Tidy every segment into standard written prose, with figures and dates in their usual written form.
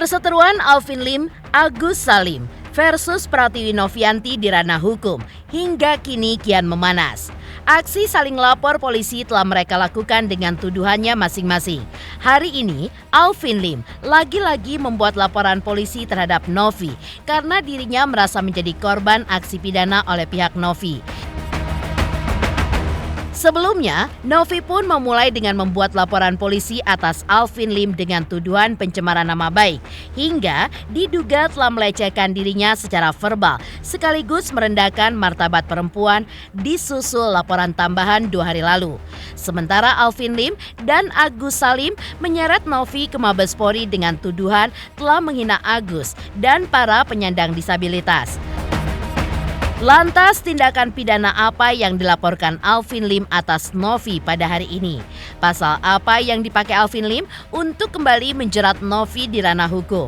Perseteruan Alvin Lim, Agus Salim versus Pratiwi Novianti di ranah hukum hingga kini kian memanas. Aksi saling lapor polisi telah mereka lakukan dengan tuduhannya masing-masing. Hari ini, Alvin Lim lagi-lagi membuat laporan polisi terhadap Novi karena dirinya merasa menjadi korban aksi pidana oleh pihak Novi. Sebelumnya, Novi pun memulai dengan membuat laporan polisi atas Alvin Lim dengan tuduhan pencemaran nama baik, hingga diduga telah melecehkan dirinya secara verbal, sekaligus merendahkan martabat perempuan, disusul laporan tambahan 2 hari lalu. Sementara Alvin Lim dan Agus Salim menyeret Novi ke Mabes Polri dengan tuduhan telah menghina Agus dan para penyandang disabilitas. Lantas tindakan pidana apa yang dilaporkan Alvin Lim atas Novi pada hari ini? Pasal apa yang dipakai Alvin Lim untuk kembali menjerat Novi di ranah hukum?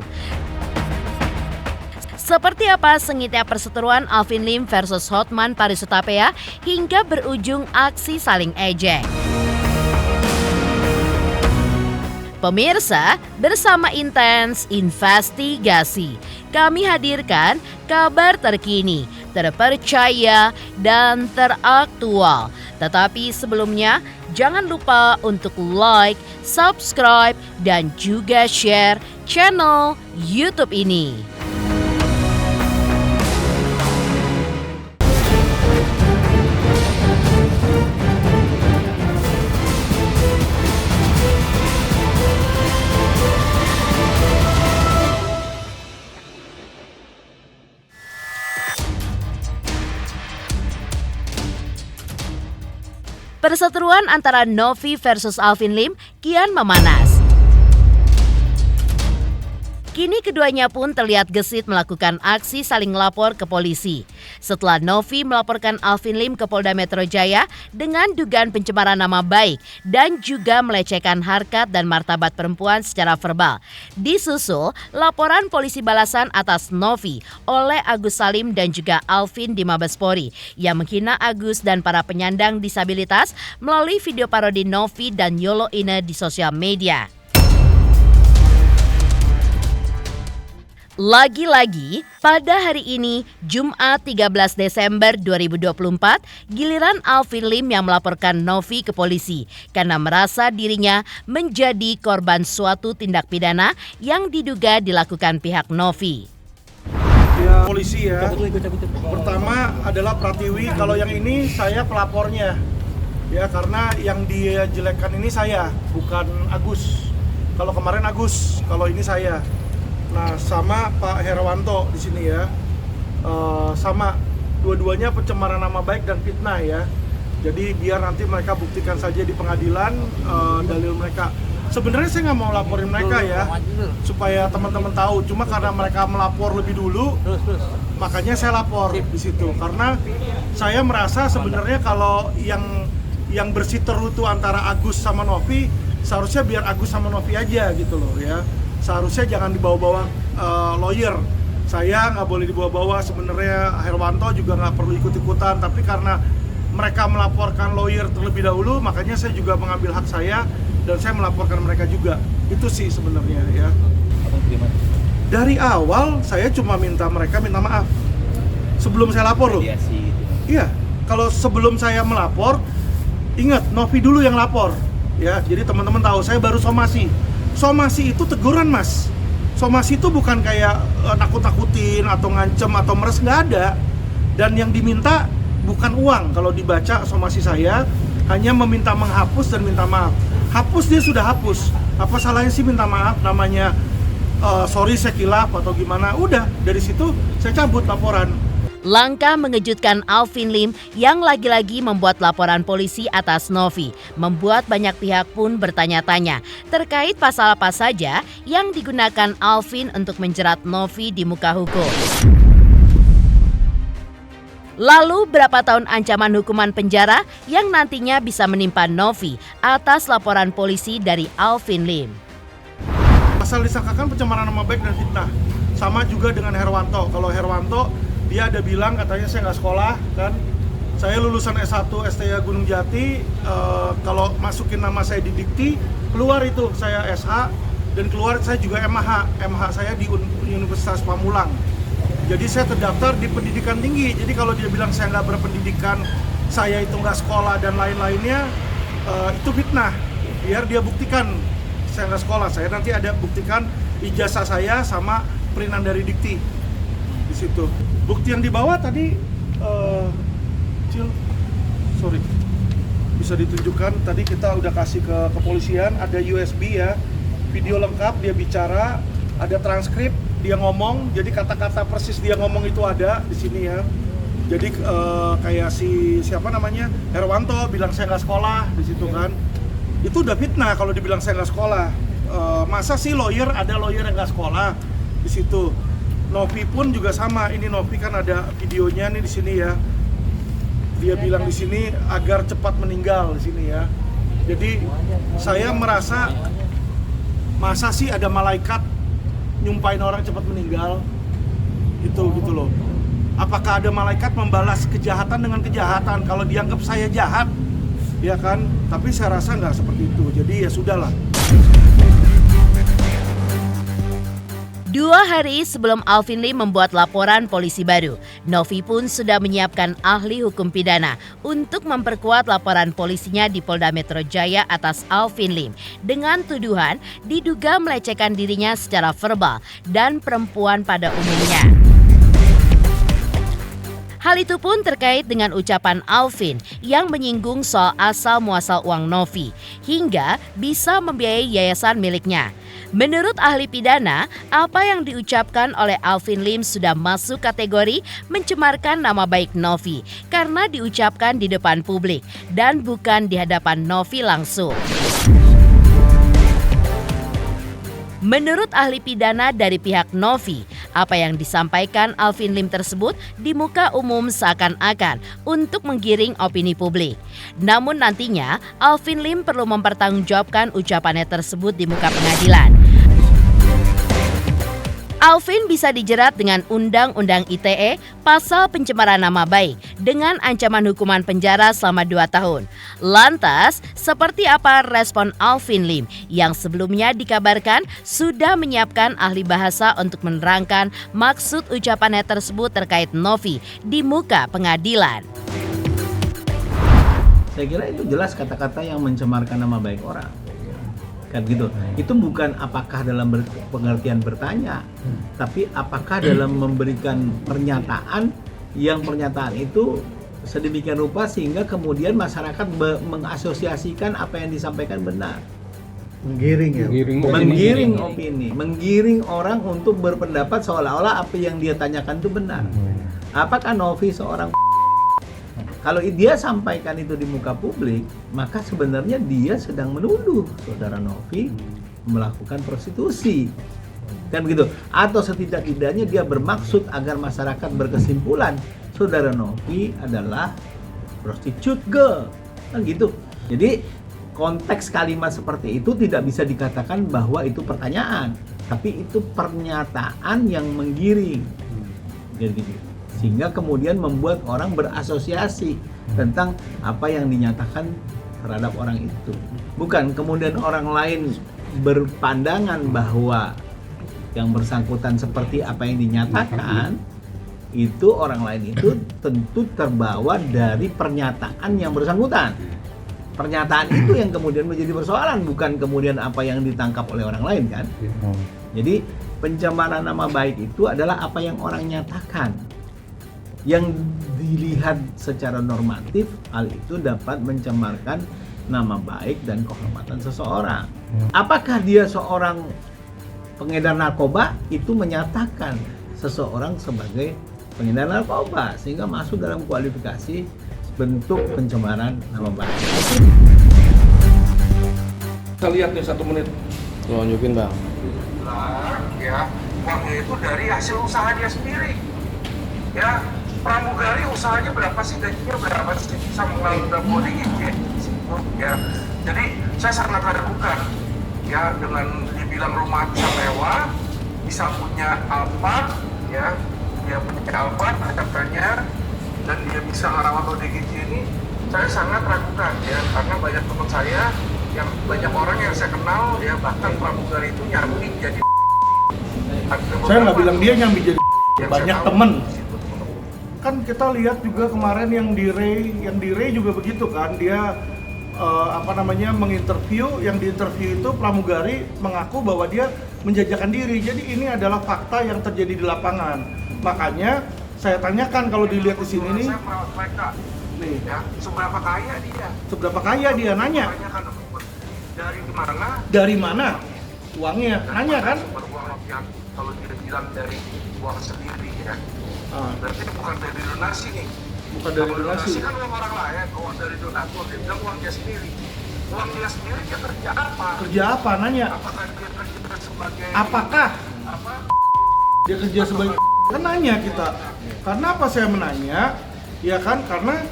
Seperti apa sengitnya perseteruan Alvin Lim versus Hotman Paris Hutapea hingga berujung aksi saling ejek? Pemirsa, bersama Intens Investigasi, kami hadirkan kabar terkini, terpercaya, dan teraktual. Tetapi sebelumnya, jangan lupa untuk like, subscribe, dan juga share channel YouTube ini. Perseteruan antara Novi versus Alvin Lim kian memanas. Kini keduanya pun terlihat gesit melakukan aksi saling lapor ke polisi. Setelah Novi melaporkan Alvin Lim ke Polda Metro Jaya dengan dugaan pencemaran nama baik dan juga melecehkan harkat dan martabat perempuan secara verbal. Disusul laporan polisi balasan atas Novi oleh Agus Salim dan juga Alvin di Mabes Polri yang menghina Agus dan para penyandang disabilitas melalui video parodi Novi dan Yolo Ine di sosial media. Lagi-lagi, pada hari ini, Jumat 13 Desember 2024, giliran Alvin Lim yang melaporkan Novi ke polisi karena merasa dirinya menjadi korban suatu tindak pidana yang diduga dilakukan pihak Novi. Ya, polisi ya. Pertama adalah Pratiwi, kalau yang ini saya pelapornya. Ya, karena yang dia jelekkan ini saya, bukan Agus. Kalau kemarin Agus, kalau ini saya. Nah, sama Pak Herwanto di sini ya, sama dua-duanya pencemaran nama baik dan fitnah ya. Jadi biar nanti mereka buktikan saja di pengadilan dalil mereka. Sebenarnya saya nggak mau laporin mereka ya, supaya teman-teman tahu. Cuma karena mereka melapor lebih dulu, makanya saya lapor di situ. Karena saya merasa sebenarnya kalau yang bersiteru itu antara Agus sama Novi, seharusnya biar Agus sama Novi aja gitu loh ya. Seharusnya jangan dibawa-bawa lawyer. Saya nggak boleh dibawa-bawa, sebenarnya Herwanto juga nggak perlu ikut-ikutan. Tapi karena mereka melaporkan lawyer terlebih dahulu, makanya saya juga mengambil hak saya dan saya melaporkan mereka juga. Itu sih sebenarnya ya. Dari awal saya cuma minta mereka minta maaf. Sebelum saya lapor loh. Iya, kalau sebelum saya melapor, ingat Novi dulu yang lapor. Ya, jadi teman-teman tahu saya baru somasi. Somasi itu teguran mas. Somasi itu bukan kayak nakut-nakutin atau ngancem atau meres, nggak ada. Dan yang diminta bukan uang. Kalau dibaca somasi saya hanya meminta menghapus dan minta maaf. Hapus dia sudah hapus. Apa salahnya sih minta maaf? Namanya sorry saya kilaf atau gimana. Udah dari situ saya cabut laporan. Langkah mengejutkan Alvin Lim yang lagi-lagi membuat laporan polisi atas Novi membuat banyak pihak pun bertanya-tanya terkait pasal apa saja yang digunakan Alvin untuk menjerat Novi di muka hukum. Lalu berapa tahun ancaman hukuman penjara yang nantinya bisa menimpa Novi atas laporan polisi dari Alvin Lim? Pasal disangkakan pencemaran nama baik dan fitnah. Sama juga dengan Herwanto. Kalau Herwanto dia ada bilang katanya saya nggak sekolah kan, saya lulusan S1 STIA Gunung Jati, kalau masukin nama saya di dikti keluar itu saya SH dan keluar saya juga MH saya di Universitas Pamulang. Jadi saya terdaftar di pendidikan tinggi. Jadi kalau dia bilang saya nggak berpendidikan, saya itu nggak sekolah dan lain-lainnya, itu fitnah. Biar dia buktikan saya nggak sekolah. Saya nanti ada buktikan ijazah saya sama perinan dari Dikti di situ. Bukti yang dibawa tadi, bisa ditunjukkan. Tadi kita udah kasih ke kepolisian, ada USB ya, video lengkap dia bicara, ada transkrip dia ngomong, jadi kata-kata persis dia ngomong itu ada di sini ya. Jadi kayak siapa namanya Herwanto bilang saya nggak sekolah di situ kan, itu udah fitnah kalau dibilang saya nggak sekolah. Masa sih ada lawyer yang nggak sekolah di situ. Novi pun juga sama, ini Novi kan ada videonya nih di sini ya. Dia bilang di sini agar cepat meninggal di sini ya. Jadi saya merasa masa sih ada malaikat nyumpain orang cepat meninggal itu gitu loh. Apakah ada malaikat membalas kejahatan dengan kejahatan kalau dianggap saya jahat, ya kan? Tapi saya rasa nggak seperti itu. Jadi ya sudahlah. 2 hari sebelum Alvin Lim membuat laporan polisi baru, Novi pun sudah menyiapkan ahli hukum pidana untuk memperkuat laporan polisinya di Polda Metro Jaya atas Alvin Lim dengan tuduhan diduga melecehkan dirinya secara verbal dan perempuan pada umumnya. Hal itu pun terkait dengan ucapan Alvin yang menyinggung soal asal-muasal uang Novi hingga bisa membiayai yayasan miliknya. Menurut ahli pidana, apa yang diucapkan oleh Alvin Lim sudah masuk kategori mencemarkan nama baik Novi karena diucapkan di depan publik dan bukan di hadapan Novi langsung. Menurut ahli pidana dari pihak Novi, apa yang disampaikan Alvin Lim tersebut di muka umum seakan-akan untuk menggiring opini publik. Namun nantinya, Alvin Lim perlu mempertanggungjawabkan ucapannya tersebut di muka pengadilan. Alvin bisa dijerat dengan Undang-Undang ITE pasal pencemaran nama baik dengan ancaman hukuman penjara selama 2 tahun. Lantas, seperti apa respon Alvin Lim yang sebelumnya dikabarkan sudah menyiapkan ahli bahasa untuk menerangkan maksud ucapannya tersebut terkait Novi di muka pengadilan? Saya kira itu jelas kata-kata yang mencemarkan nama baik orang. Kan gitu. Itu bukan apakah dalam pengertian bertanya, tapi apakah dalam memberikan pernyataan yang pernyataan itu sedemikian rupa sehingga kemudian masyarakat mengasosiasikan apa yang disampaikan benar. Menggiring opini, menggiring orang untuk berpendapat seolah-olah apa yang dia tanyakan itu benar. Apakah Novi seorang kalau dia sampaikan itu di muka publik, maka sebenarnya dia sedang menuduh saudara Novi melakukan prostitusi. Kan begitu? Atau setidak-tidaknya dia bermaksud agar masyarakat berkesimpulan saudara Novi adalah prostitute girl. Kan gitu. Jadi konteks kalimat seperti itu tidak bisa dikatakan bahwa itu pertanyaan, tapi itu pernyataan yang menggiring. Jadi sehingga kemudian membuat orang berasosiasi tentang apa yang dinyatakan terhadap orang itu. Bukan kemudian orang lain berpandangan bahwa yang bersangkutan seperti apa yang dinyatakan, itu orang lain itu tentu terbawa dari pernyataan yang bersangkutan. Pernyataan itu yang kemudian menjadi persoalan, bukan kemudian apa yang ditangkap oleh orang lain kan. Jadi pencemaran nama baik itu adalah apa yang orang nyatakan. Yang dilihat secara normatif, hal itu dapat mencemarkan nama baik dan kehormatan seseorang. Apakah dia seorang pengedar narkoba? Itu menyatakan seseorang sebagai pengedar narkoba, sehingga masuk dalam kualifikasi bentuk pencemaran nama baik. Kita lihat nih 1 menit. Tunjukin bang. Ya, uangnya itu dari hasil usaha dia sendiri. Ya, pramugari usahanya berapa sih, gajinya berapa sih, bisa mengelola body ya. Jadi saya sangat ragukan ya dengan dibilang rumah bisa mewah, bisa punya Alphard ya, dia punya Alphard katanya, dan dia bisa merawat ODGJ ini, saya sangat ragukan ya, karena banyak teman saya yang banyak orang yang saya kenal ya, bahkan pramugari itu nyambi jadi. Saya nggak bilang dia nyambi jadi Yang banyak saya tahu temen. di situ. Kan kita lihat juga kemarin yang di Ray juga begitu kan, dia menginterview, yang diinterview itu pramugari mengaku bahwa dia menjajakan diri. Jadi ini adalah fakta yang terjadi di lapangan. Makanya saya tanyakan kalau dilihat di sini nih, Saya merawat mereka. nih Ya, seberapa kaya dia? seberapa kaya dia, nanya Tanyakan dari mana? dari mana uangnya, nanya kan? Sumber uang yang kalau dia bilang dari uang sendiri ya, berarti bukan dari donasi nih. Bukan dari Kalau donasi. kan uang orang lain, uang dari donatur, dia bilang uang dia sendiri. Uang dia sendiri dia kerja apa? Kerja apa, nanya Apakah dia kerja sebagai apakah apa? dia kerja sebagai, kan nanya kita. Karena apa saya menanya? Ya kan, karena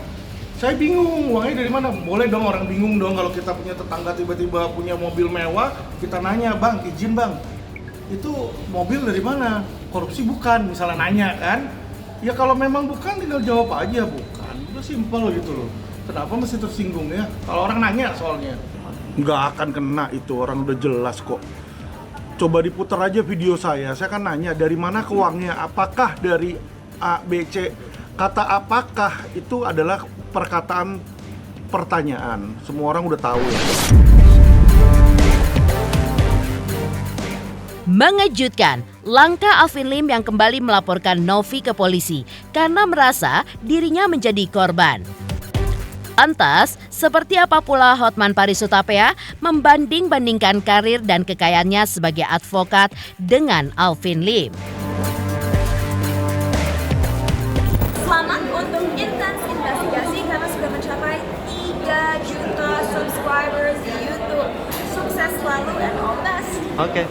saya bingung uangnya dari mana. Boleh dong orang bingung dong kalau kita punya tetangga tiba-tiba punya mobil mewah, kita nanya, "Bang, izin Bang, itu mobil dari mana? Korupsi bukan?" Misalnya nanya kan. Ya kalau memang bukan tinggal jawab aja bukan. Udah simpel gitu loh. Kenapa mesti tersinggung ya? Kalau orang nanya soalnya. Nggak akan kena itu, orang udah jelas kok. Coba diputar aja video saya kan nanya dari mana ke uangnya, apakah dari A, B, C. Kata apakah itu adalah perkataan pertanyaan, semua orang udah tahu ya. Mengejutkan, langkah Alvin Lim yang kembali melaporkan Novi ke polisi karena merasa dirinya menjadi korban. Lantas, seperti apa pula Hotman Paris Hutapea membanding-bandingkan karir dan kekayaannya sebagai advokat dengan Alvin Lim? Selamat untuk Intens Investigasi karena sudah mencapai 3 juta subscribers di YouTube. Sukses selalu and all the best. Oke.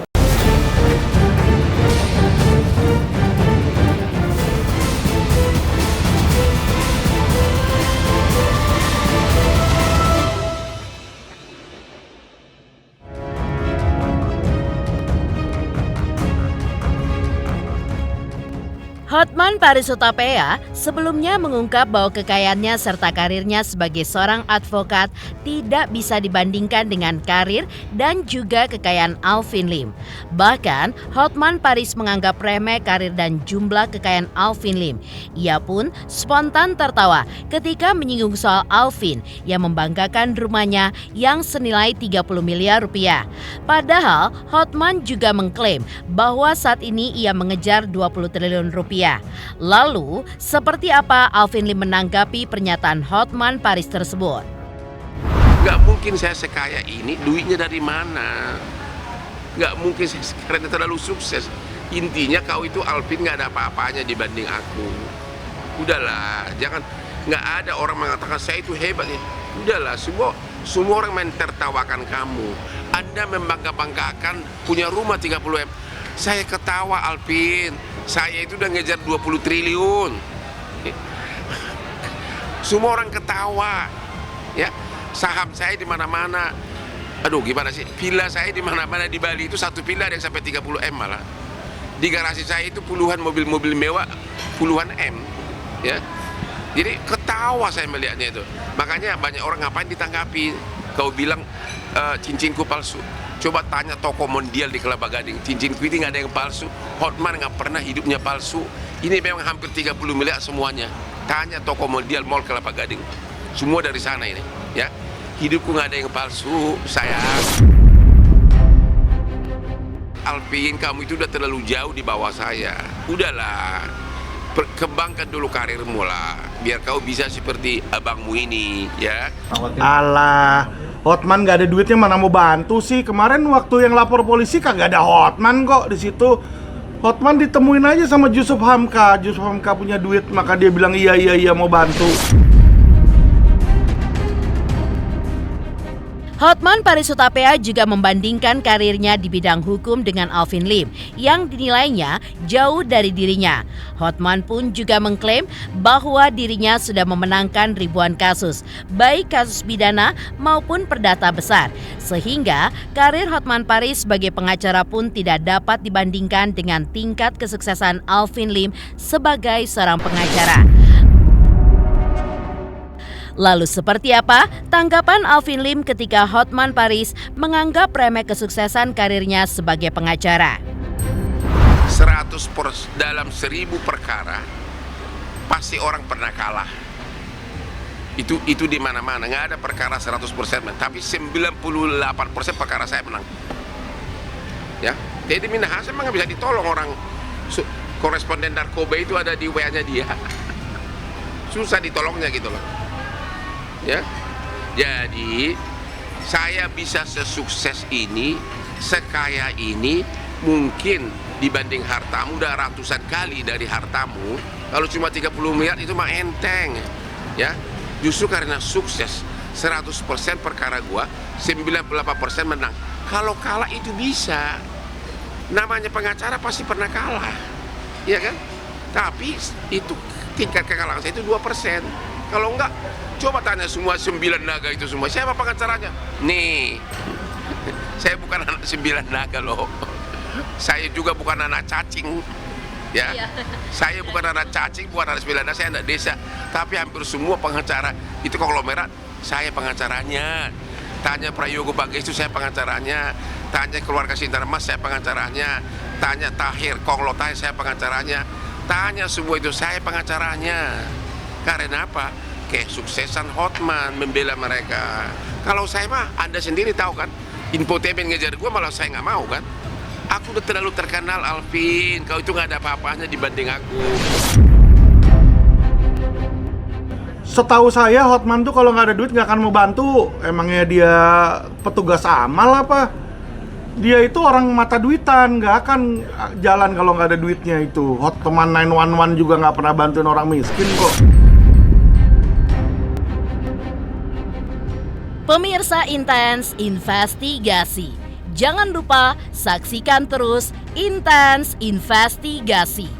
Hotman Paris Hutapea sebelumnya mengungkap bahwa kekayaannya serta karirnya sebagai seorang advokat tidak bisa dibandingkan dengan karir dan juga kekayaan Alvin Lim. Bahkan, Hotman Paris menganggap remeh karir dan jumlah kekayaan Alvin Lim. Ia pun spontan tertawa ketika menyinggung soal Alvin yang membanggakan rumahnya yang senilai 30 miliar rupiah. Padahal, Hotman juga mengklaim bahwa saat ini ia mengejar 20 triliun rupiah. Lalu, seperti apa Alvin Lim menanggapi pernyataan Hotman Paris tersebut? Nggak mungkin saya sekaya ini, duitnya dari mana? Nggak mungkin saya karena terlalu sukses. Intinya kau itu Alvin nggak ada apa-apanya dibanding aku. Udahlah, jangan, nggak ada orang mengatakan saya itu hebat ya. Udahlah, semua orang main tertawakan kamu. Anda membangga-banggakan punya rumah 30 M. Saya ketawa Alvin, saya itu udah ngejar 20 triliun. Semua orang ketawa. Ya, saham saya di mana-mana. Aduh, gimana sih? Villa saya di mana-mana di Bali itu satu villa ada yang sampai 30 M malah. Di garasi saya itu puluhan mobil-mobil mewah, puluhan M. Ya. Jadi ketawa saya melihatnya itu. Makanya banyak orang ngapain ditanggapi. Kau bilang cincinku palsu. Coba tanya toko mondial di Kelapa Gading, cincinku ini nggak ada yang palsu. Hotman nggak pernah hidupnya palsu. Ini memang hampir 30 miliar semuanya. Tanya toko mondial Mall Kelapa Gading, semua dari sana ini. Ya, hidupku nggak ada yang palsu, sayang. Alvin, kamu itu udah terlalu jauh di bawah saya. Udahlah, kembangkan dulu karirmu lah, biar kau bisa seperti abangmu ini, ya. Alah, Hotman nggak ada duitnya mana mau bantu sih. Kemarin waktu yang lapor polisi kagak ada Hotman kok di situ. Hotman ditemuin aja sama Yusuf Hamka. Yusuf Hamka punya duit, maka dia bilang iya mau bantu. Hotman Paris Hutapea juga membandingkan karirnya di bidang hukum dengan Alvin Lim yang dinilainya jauh dari dirinya. Hotman pun juga mengklaim bahwa dirinya sudah memenangkan ribuan kasus, baik kasus pidana maupun perdata besar. Sehingga karir Hotman Paris sebagai pengacara pun tidak dapat dibandingkan dengan tingkat kesuksesan Alvin Lim sebagai seorang pengacara. Lalu seperti apa tanggapan Alvin Lim ketika Hotman Paris menganggap remeh kesuksesan karirnya sebagai pengacara? 100% dalam 1000 perkara pasti orang pernah kalah. Itu di mana-mana, nggak ada perkara 100%, tapi 98% perkara saya menang. Ya, jadi Minahasa memang nggak bisa ditolong orang. Koresponden narkoba itu ada di WA-nya dia. Susah ditolongnya gitu loh. Ya, jadi saya bisa sesukses ini, sekaya ini, mungkin dibanding hartamu udah ratusan kali dari hartamu. Kalau cuma 30 miliar itu mah enteng, ya. Justru karena sukses 100% perkara gua, 98% menang. Kalau kalah itu bisa. Namanya pengacara pasti pernah kalah, ya kan? Tapi itu tingkat kekalahan saya itu 2%. Kalau enggak, coba tanya semua 9 naga itu semua, siapa pengacaranya? Nih, saya bukan anak 9 naga loh. Saya juga bukan anak cacing, ya. Saya bukan anak cacing, bukan anak 9 naga, saya anak desa. Tapi hampir semua pengacara itu konglomerat, saya pengacaranya. Tanya Prayogo Bages itu saya pengacaranya. Tanya keluarga Sintar Mas, saya pengacaranya. Tanya Tahir, Konglo Tahir, saya pengacaranya. Tanya semua itu, saya pengacaranya. Karena apa? Kesuksesan Hotman membela mereka. Kalau saya mah, Anda sendiri tahu kan, infotainment ngejar gue malah saya nggak mau kan. Aku udah terlalu terkenal, Alvin. Kau itu nggak ada apa-apanya dibanding aku. Setahu saya Hotman tuh kalau nggak ada duit nggak akan mau bantu. Emangnya dia petugas amal apa? Dia itu orang mata duitan, nggak akan jalan kalau nggak ada duitnya itu. Hotman 911 juga nggak pernah bantuin orang miskin kok. Pemirsa Intens Investigasi, jangan lupa saksikan terus Intens Investigasi.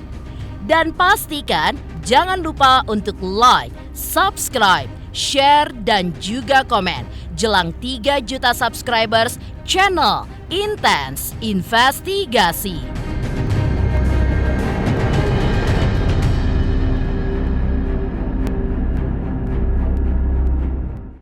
Dan pastikan jangan lupa untuk like, subscribe, share, dan juga komen jelang 3 juta subscribers channel Intens Investigasi.